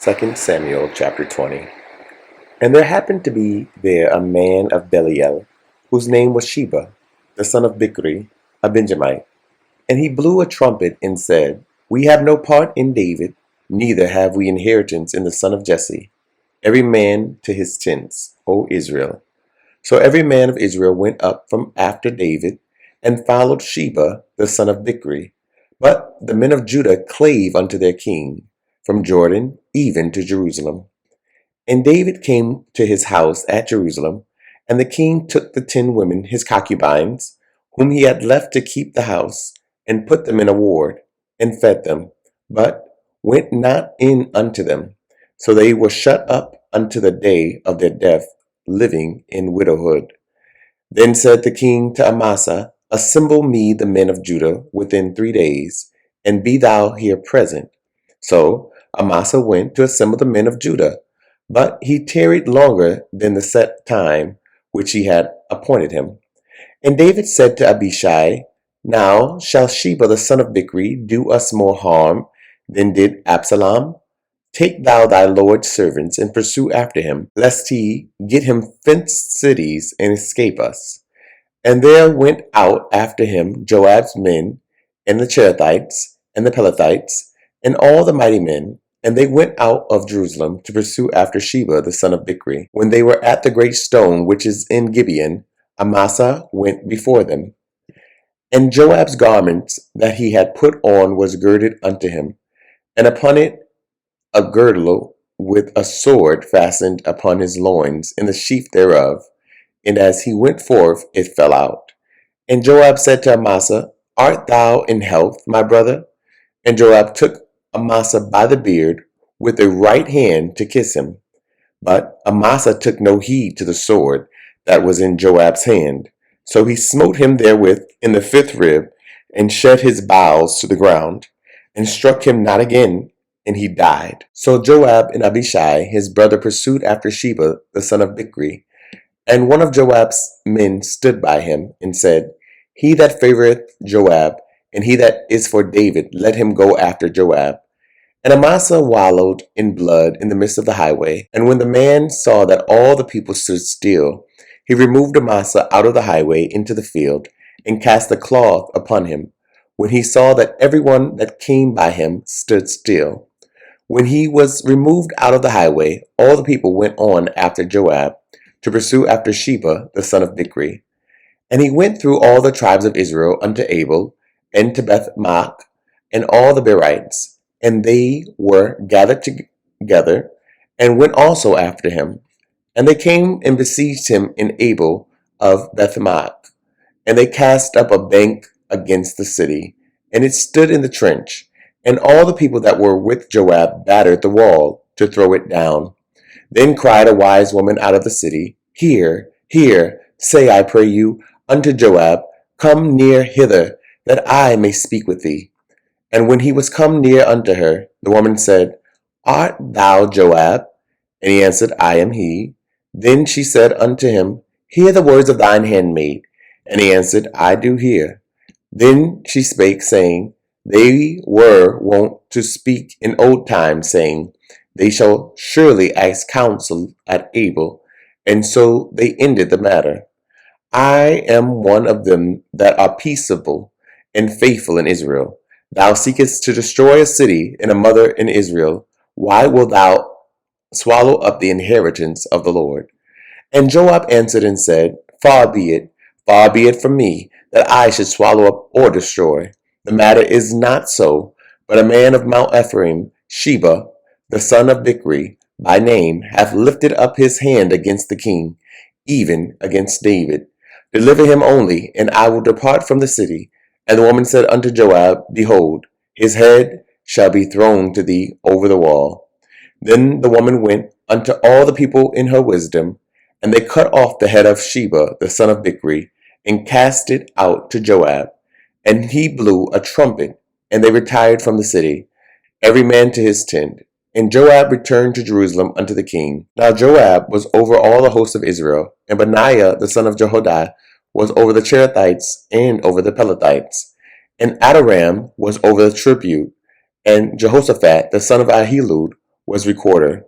2 Samuel chapter 20. And there happened to be there a man of Belial, whose name was Sheba, the son of Bichri, a Benjamite. And he blew a trumpet and said, We have no part in David, neither have we inheritance in the son of Jesse. Every man to his tents, O Israel. So every man of Israel went up from after David, and followed Sheba, the son of Bichri. But the men of Judah clave unto their king, from Jordan even to Jerusalem. And David came to his house at Jerusalem, and the king took the 10 women, his concubines, whom he had left to keep the house, and put them in a ward, and fed them, but went not in unto them. So they were shut up unto the day of their death, living in widowhood. Then said the king to Amasa, Assemble me the men of Judah within 3 days, and be thou here present. So Amasa went to assemble the men of Judah, but he tarried longer than the set time which he had appointed him. And David said to Abishai, Now shall Sheba the son of Bichri do us more harm than did Absalom? Take thou thy Lord's servants, and pursue after him, lest he get him fenced cities and escape us. And there went out after him Joab's men, and the Cherethites, and the Pelethites, and all the mighty men, and they went out of Jerusalem to pursue after Sheba the son of Bichri. When they were at the great stone which is in Gibeon, Amasa went before them. And Joab's garments that he had put on was girded unto him, and upon it a girdle with a sword fastened upon his loins in the sheath thereof. And as he went forth, it fell out. And Joab said to Amasa, Art thou in health, my brother? And Joab took Amasa by the beard with the right hand to kiss him. But Amasa took no heed to the sword that was in Joab's hand. So he smote him therewith in the 5th rib, and shed his bowels to the ground, and struck him not again, and he died. So Joab and Abishai his brother pursued after Sheba the son of Bichri. And one of Joab's men stood by him, and said, He that favoreth Joab, and he that is for David, let him go after Joab. And Amasa wallowed in blood in the midst of the highway. And when the man saw that all the people stood still, he removed Amasa out of the highway into the field, and cast a cloth upon him, when he saw that everyone that came by him stood still. When he was removed out of the highway, all the people went on after Joab, to pursue after Sheba the son of Bichri. And he went through all the tribes of Israel unto Abel, and to Beth-maach, and all the Berites, and they were gathered together, and went also after him. And they came and besieged him in Abel of Beth-maach, and they cast up a bank against the city, and it stood in the trench. And all the people that were with Joab battered the wall to throw it down. Then cried a wise woman out of the city, Hear, hear, say, I pray you, unto Joab, Come near hither, that I may speak with thee. And when he was come near unto her, the woman said, Art thou Joab? And he answered, I am he. Then she said unto him, Hear the words of thine handmaid. And he answered, I do hear. Then she spake, saying, They were wont to speak in old times, saying, They shall surely ask counsel at Abel. And so they ended the matter. I am one of them that are peaceable and faithful in Israel. Thou seekest to destroy a city and a mother in Israel. Why wilt thou swallow up the inheritance of the Lord? And Joab answered and said, far be it from me, that I should swallow up or destroy. The matter is not so, but a man of Mount Ephraim, Sheba, the son of Bichri, by name, hath lifted up his hand against the king, even against David. Deliver him only, and I will depart from the city. And the woman said unto Joab, Behold, his head shall be thrown to thee over the wall. Then the woman went unto all the people in her wisdom, and they cut off the head of Sheba the son of Bichri, and cast it out to Joab. And he blew a trumpet, and they retired from the city, every man to his tent. And Joab returned to Jerusalem unto the king. Now Joab was over all the host of Israel, and Benaiah the son of Jehoiada was over the Cherethites and over the Pelethites. And Adoram was over the tribute, and Jehoshaphat the son of Ahilud was recorder,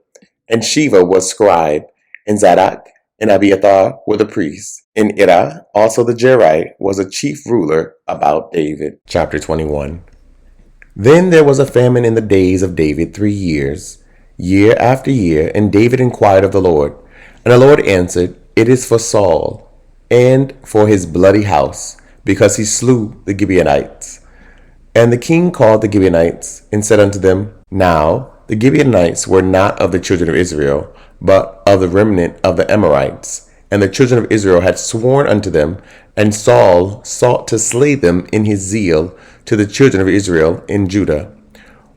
and Sheba was scribe, and Zadok and Abiathar were the priests, and Ira, also the Jerite, was a chief ruler about David. Chapter 21. Then there was a famine in the days of David 3 years, year after year, and David inquired of the Lord. And the Lord answered, It is for Saul, and for his bloody house, because he slew the Gibeonites. And the king called the Gibeonites, and said unto them, Now the Gibeonites were not of the children of Israel, but of the remnant of the Amorites. And the children of Israel had sworn unto them, and Saul sought to slay them in his zeal to the children of Israel in Judah.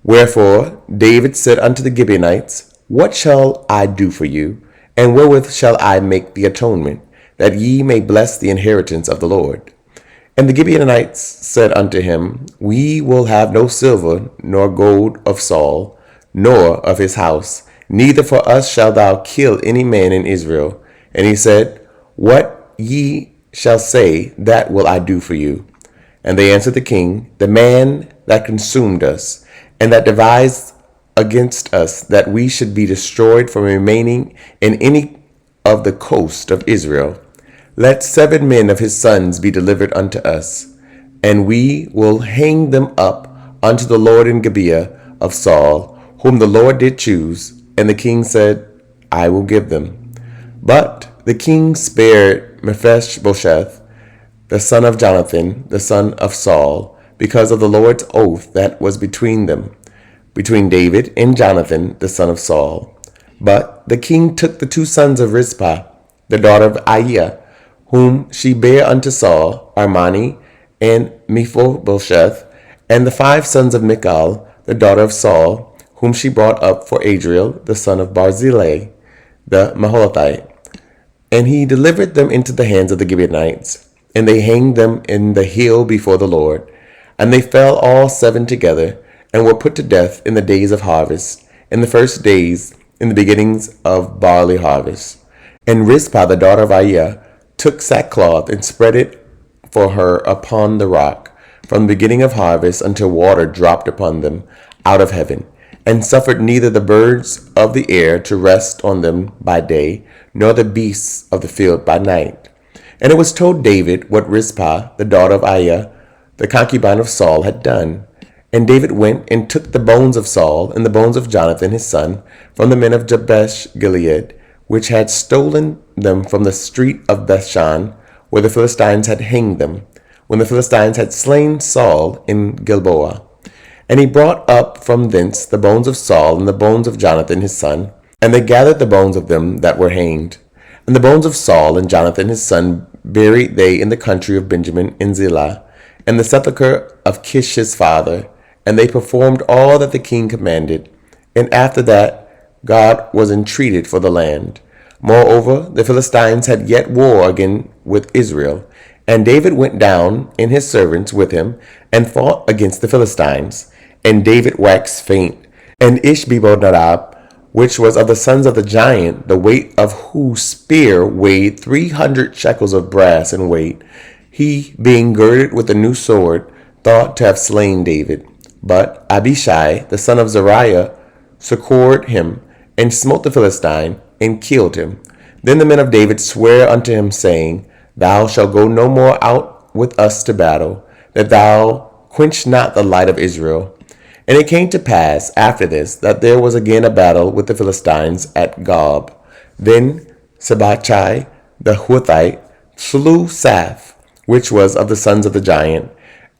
Wherefore David said unto the Gibeonites, What shall I do for you, and wherewith shall I make the atonement, that ye may bless the inheritance of the Lord? And the Gibeonites said unto him, We will have no silver nor gold of Saul, nor of his house, neither for us shalt thou kill any man in Israel. And he said, What ye shall say, that will I do for you. And they answered the king, The man that consumed us, and that devised against us that we should be destroyed from remaining in any of the coast of Israel. Let 7 men of his sons be delivered unto us, and we will hang them up unto the Lord in Gibeah of Saul, whom the Lord did choose. And the king said, I will give them. But the king spared Mephibosheth, the son of Jonathan, the son of Saul, because of the Lord's oath that was between them, between David and Jonathan, the son of Saul. But the king took the 2 sons of Rizpah, the daughter of Aiah, whom she bare unto Saul, Armani and Mephibosheth, and the 5 sons of Michal, the daughter of Saul, whom she brought up for Adriel, the son of Barzillai, the Maholathite. And he delivered them into the hands of the Gibeonites, and they hanged them in the hill before the Lord. And they fell all 7 together, and were put to death in the days of harvest, in the first days, in the beginnings of barley harvest. And Rizpah, the daughter of Aiah, took sackcloth and spread it for her upon the rock, from the beginning of harvest until water dropped upon them out of heaven, and suffered neither the birds of the air to rest on them by day, nor the beasts of the field by night. And it was told David what Rizpah, the daughter of Aiah, the concubine of Saul, had done. And David went and took the bones of Saul and the bones of Jonathan his son from the men of Jabesh Gilead, which had stolen them from the street of Bethshan, where the Philistines had hanged them, when the Philistines had slain Saul in Gilboa. And he brought up from thence the bones of Saul and the bones of Jonathan his son, and they gathered the bones of them that were hanged. And the bones of Saul and Jonathan his son buried they in the country of Benjamin in Zelah, and the sepulchre of Kish his father. And they performed all that the king commanded. And after that, God was entreated for the land. Moreover, the Philistines had yet war again with Israel. And David went down, and his servants with him, and fought against the Philistines. And David waxed faint. And Ishbi-benob, which was of the sons of the giant, the weight of whose spear weighed 300 shekels of brass in weight, he, being girded with a new sword, thought to have slain David. But Abishai, the son of Zeruiah, succored him, and smote the Philistine, and killed him. Then the men of David sware unto him, saying, Thou shalt go no more out with us to battle, that thou quench not the light of Israel. And it came to pass after this, that there was again a battle with the Philistines at Gob. Then Sabachai the Huthite slew Saph, which was of the sons of the giant.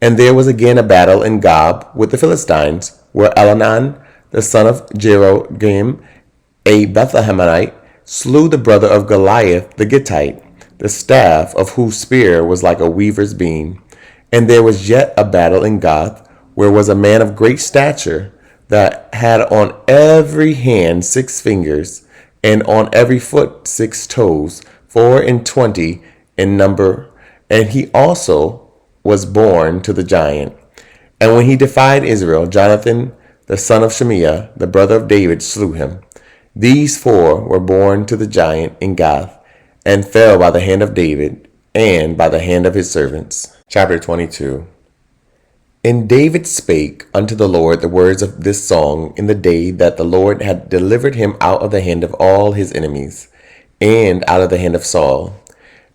And there was again a battle in Gob with the Philistines, where Elhanan, the son of Jeroham, a Bethlehemite, slew the brother of Goliath the Gittite, the staff of whose spear was like a weaver's beam. And there was yet a battle in Gath, where was a man of great stature, that had on every hand 6 fingers, and on every foot 6 toes, 24 in number. And he also was born to the giant. And when he defied Israel, Jonathan, the son of Shemiah, the brother of David, slew him. These 4 were born to the giant in Gath, and fell by the hand of David, and by the hand of his servants. Chapter 22. And David spake unto the Lord the words of this song in the day that the Lord had delivered him out of the hand of all his enemies, and out of the hand of Saul.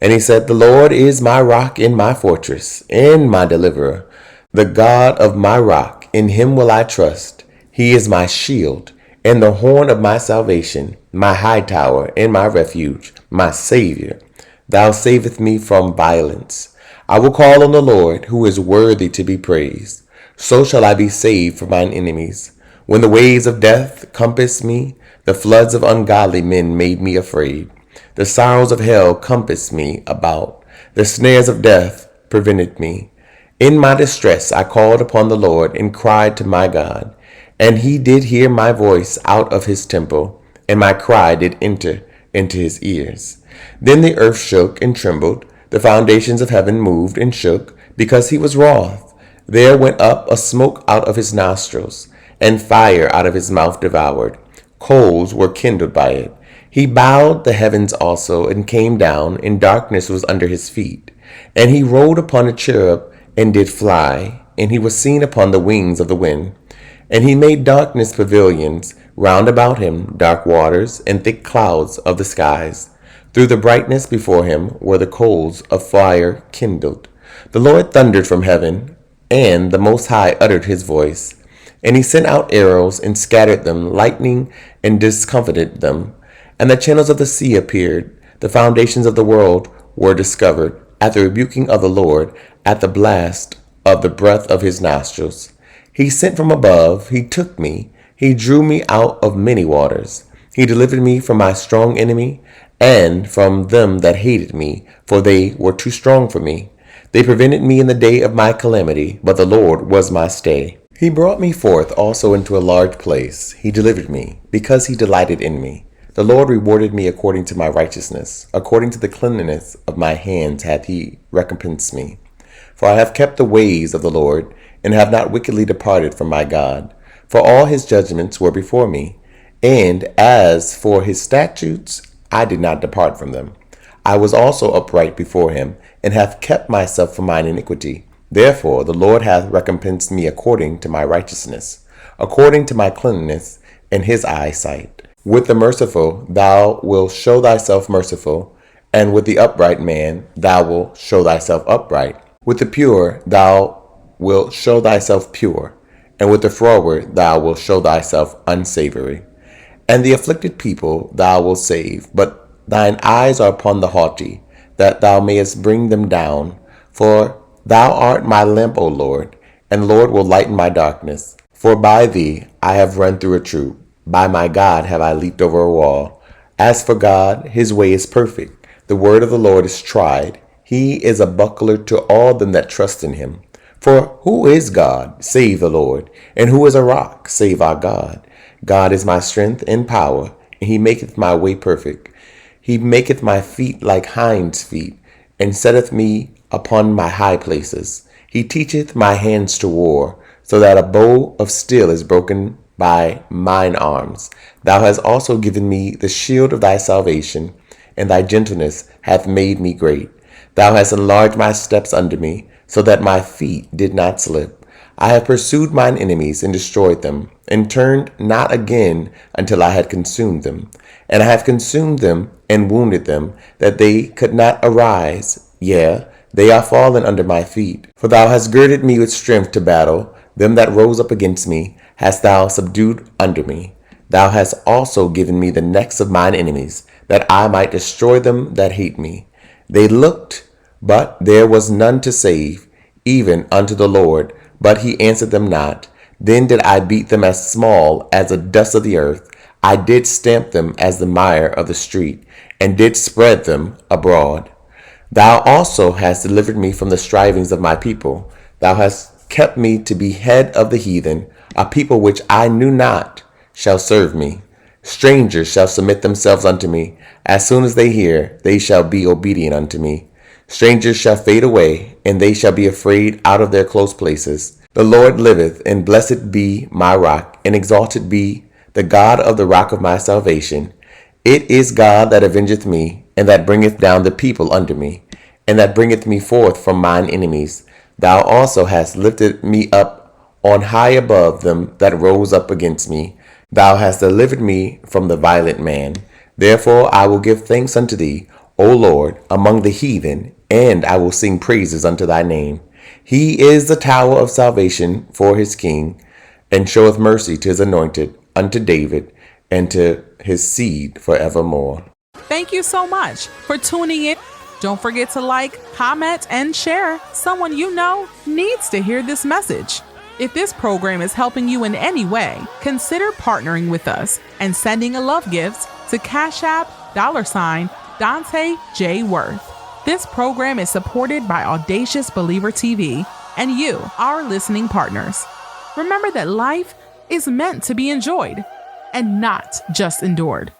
And he said, The Lord is my rock and my fortress, and my deliverer, the God of my rock, in him will I trust. He is my shield, and the horn of my salvation, my high tower, and my refuge, my Savior. Thou savest me from violence. I will call on the Lord, who is worthy to be praised. So shall I be saved from mine enemies. When the waves of death compassed me, the floods of ungodly men made me afraid. The sorrows of hell compassed me about. The snares of death prevented me. In my distress I called upon the Lord and cried to my God. And he did hear my voice out of his temple, and my cry did enter into his ears. Then the earth shook and trembled. The foundations of heaven moved and shook, because he was wroth. There went up a smoke out of his nostrils, and fire out of his mouth devoured. Coals were kindled by it. He bowed the heavens also, and came down, and darkness was under his feet. And he rode upon a cherub, and did fly, and he was seen upon the wings of the wind. And he made darkness pavilions round about him, dark waters, and thick clouds of the skies. Through the brightness before him were the coals of fire kindled. The Lord thundered from heaven, and the Most High uttered his voice. And he sent out arrows, and scattered them, lightning, and discomfited them. And the channels of the sea appeared. The foundations of the world were discovered, at the rebuking of the Lord, at the blast of the breath of his nostrils. He sent from above, he took me, he drew me out of many waters. He delivered me from my strong enemy, and from them that hated me, for they were too strong for me. They prevented me in the day of my calamity, but the Lord was my stay. He brought me forth also into a large place. He delivered me, because he delighted in me. The Lord rewarded me according to my righteousness. According to the cleanliness of my hands hath he recompensed me. For I have kept the ways of the Lord, and have not wickedly departed from my God. For all his judgments were before me, and as for his statutes, I did not depart from them. I was also upright before him, and have kept myself from mine iniquity. Therefore the Lord hath recompensed me according to my righteousness, according to my cleanness in his eyesight. With the merciful thou wilt show thyself merciful, and with the upright man thou wilt show thyself upright. With the pure thou wilt show thyself pure, and with the froward thou wilt show thyself unsavory. And the afflicted people thou wilt save, but thine eyes are upon the haughty, that thou mayest bring them down. For thou art my lamp, O Lord, and the Lord will lighten my darkness. For by thee I have run through a troop, by my God have I leaped over a wall. As for God, his way is perfect. The word of the Lord is tried. He is a buckler to all them that trust in him. For who is God, save the Lord? And who is a rock, save our God? God is my strength and power, and he maketh my way perfect. He maketh my feet like hinds' feet, and setteth me upon my high places. He teacheth my hands to war, so that a bow of steel is broken by mine arms. Thou hast also given me the shield of thy salvation, and thy gentleness hath made me great. Thou hast enlarged my steps under me, so that my feet did not slip. I have pursued mine enemies and destroyed them, and turned not again until I had consumed them. And I have consumed them and wounded them, that they could not arise. Yea, they are fallen under my feet. For thou hast girded me with strength to battle. Them that rose up against me hast thou subdued under me. Thou hast also given me the necks of mine enemies, that I might destroy them that hate me. They looked, but there was none to save, even unto the Lord, but he answered them not. Then did I beat them as small as the dust of the earth. I did stamp them as the mire of the street, and did spread them abroad. Thou also hast delivered me from the strivings of my people. Thou hast kept me to be head of the heathen. A people which I knew not shall serve me. Strangers shall submit themselves unto me. As soon as they hear, they shall be obedient unto me. Strangers shall fade away, and they shall be afraid out of their close places. The Lord liveth, and blessed be my rock, and exalted be the God of the rock of my salvation. It is God that avengeth me, and that bringeth down the people under me, and that bringeth me forth from mine enemies. Thou also hast lifted me up on high above them that rose up against me. Thou hast delivered me from the violent man. Therefore I will give thanks unto thee, O Lord, among the heathen, and I will sing praises unto thy name. He is the tower of salvation for his king, and showeth mercy to his anointed, unto David, and to his seed forevermore. Thank you so much for tuning in. Don't forget to like, comment, and share. Someone you know needs to hear this message. If this program is helping you in any way, consider partnering with us and sending a love gift to Cash App $Dante J. Worth. This program is supported by Audacious Believer TV and you, our listening partners. Remember that life is meant to be enjoyed and not just endured.